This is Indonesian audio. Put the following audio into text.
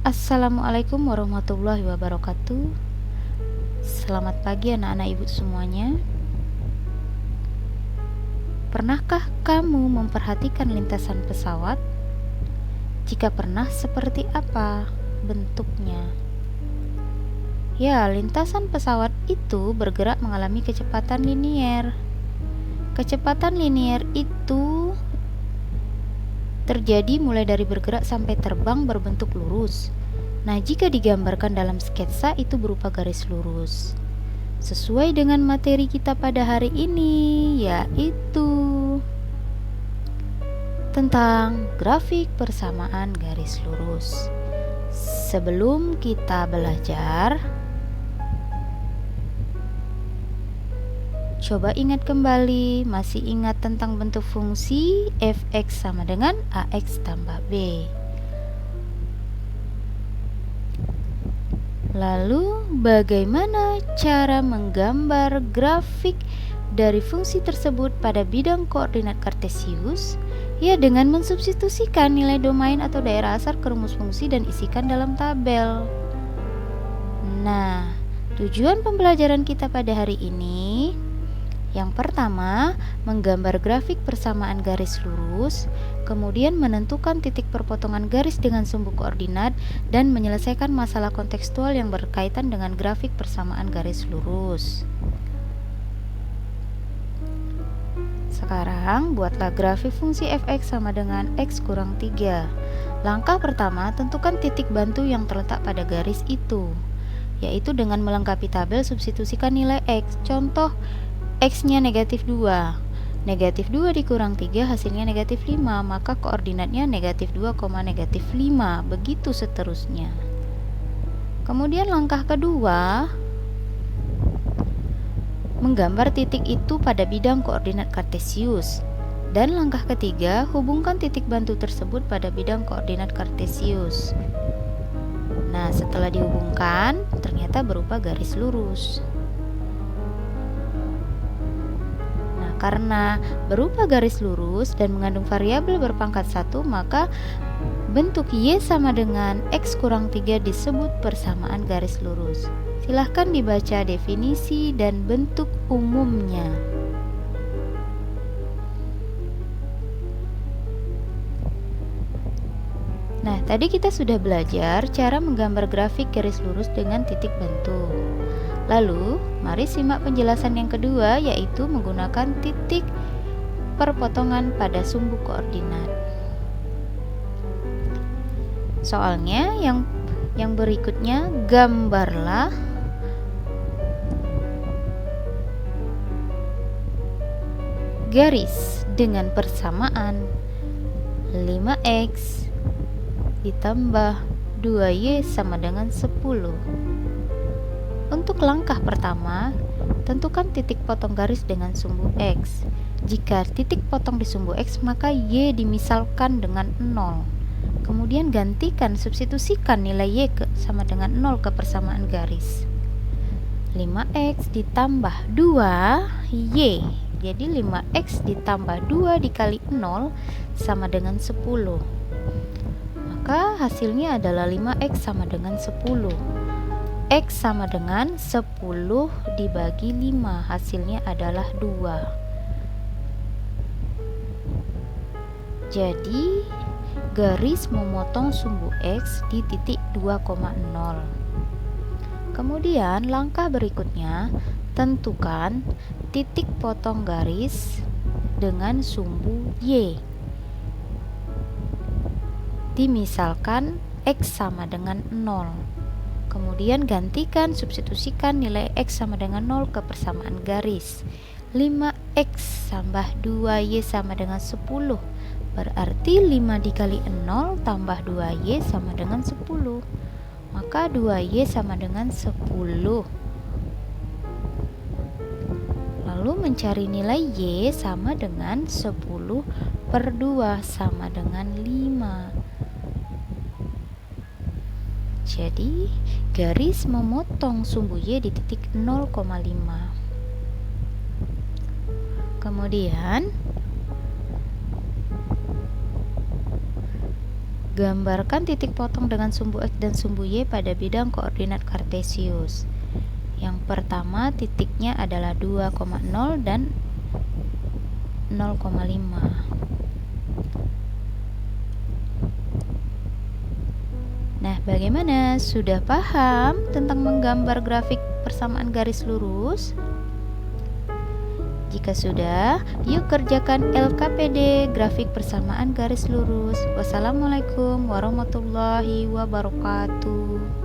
Assalamualaikum warahmatullahi wabarakatuh. Selamat pagi anak-anak ibu semuanya. Pernahkah kamu memperhatikan lintasan pesawat? Jika pernah, seperti apa bentuknya? Ya, lintasan pesawat itu bergerak mengalami kecepatan linier. Kecepatan linier itu terjadi mulai dari bergerak sampai terbang berbentuk lurus. Nah, jika digambarkan dalam sketsa itu berupa garis lurus. Sesuai dengan materi kita pada hari ini, yaitu tentang grafik persamaan garis lurus. Sebelum kita belajar, coba ingat kembali, masih ingat tentang bentuk fungsi fx sama dengan ax tambah b. Lalu, bagaimana cara menggambar grafik dari fungsi tersebut pada bidang koordinat kartesius? Ya, dengan mensubstitusikan nilai domain atau daerah asal ke rumus fungsi dan isikan dalam tabel. Nah, tujuan pembelajaran kita pada hari ini, yang pertama, menggambar grafik persamaan garis lurus, kemudian menentukan titik perpotongan garis dengan sumbu koordinat, dan menyelesaikan masalah kontekstual yang berkaitan dengan grafik persamaan garis lurus. Sekarang, buatlah grafik fungsi fx sama dengan x kurang 3. Langkah pertama, tentukan titik bantu yang terletak pada garis itu, yaitu dengan melengkapi tabel substitusikan nilai x. Contoh, x-nya negatif 2. Negatif 2 dikurang 3 hasilnya negatif 5, maka koordinatnya negatif 2, negatif 5, begitu seterusnya. Kemudian langkah kedua, menggambar titik itu pada bidang koordinat kartesius. Dan langkah ketiga, hubungkan titik bantu tersebut pada bidang koordinat kartesius. Nah, setelah dihubungkan, ternyata berupa garis lurus. Karena berupa garis lurus dan mengandung variabel berpangkat 1, maka bentuk Y sama dengan X kurang 3 disebut persamaan garis lurus. Silahkan dibaca definisi dan bentuk umumnya. Nah, tadi kita sudah belajar cara menggambar grafik garis lurus dengan titik bantu. Lalu, mari simak penjelasan yang kedua, yaitu menggunakan titik perpotongan pada sumbu koordinat. Soalnya yang berikutnya, gambarlah garis dengan persamaan 5x ditambah 2y sama dengan 10. Untuk langkah pertama, tentukan titik potong garis dengan sumbu X. Jika titik potong di sumbu X, maka Y dimisalkan dengan 0. Kemudian gantikan, substitusikan nilai Y sama dengan 0 ke persamaan garis. 5X ditambah 2Y. Jadi 5X ditambah 2 dikali 0 sama dengan 10. Maka hasilnya adalah 5X sama dengan 10. X sama dengan 10 dibagi 5, hasilnya adalah 2. Jadi, garis memotong sumbu X di titik 2,0. Kemudian, langkah berikutnya, tentukan titik potong garis dengan sumbu Y. Dimisalkan X sama dengan 0. Kemudian gantikan, substitusikan nilai X sama dengan 0 ke persamaan garis. 5X tambah 2Y sama dengan 10. Berarti 5 dikali 0 tambah 2Y sama dengan 10. Maka 2Y sama dengan 10. Lalu mencari nilai Y sama dengan 10 per 2 sama dengan 5. Jadi, garis memotong sumbu Y di titik 0,5. Kemudian, Gambarkan titik potong dengan sumbu X dan sumbu Y pada bidang koordinat kartesius. Yang pertama titiknya adalah 2,0 dan 0,5. Nah, bagaimana? Sudah paham tentang menggambar grafik persamaan garis lurus? Jika sudah, yuk kerjakan LKPD grafik persamaan garis lurus. Wassalamualaikum warahmatullahi wabarakatuh.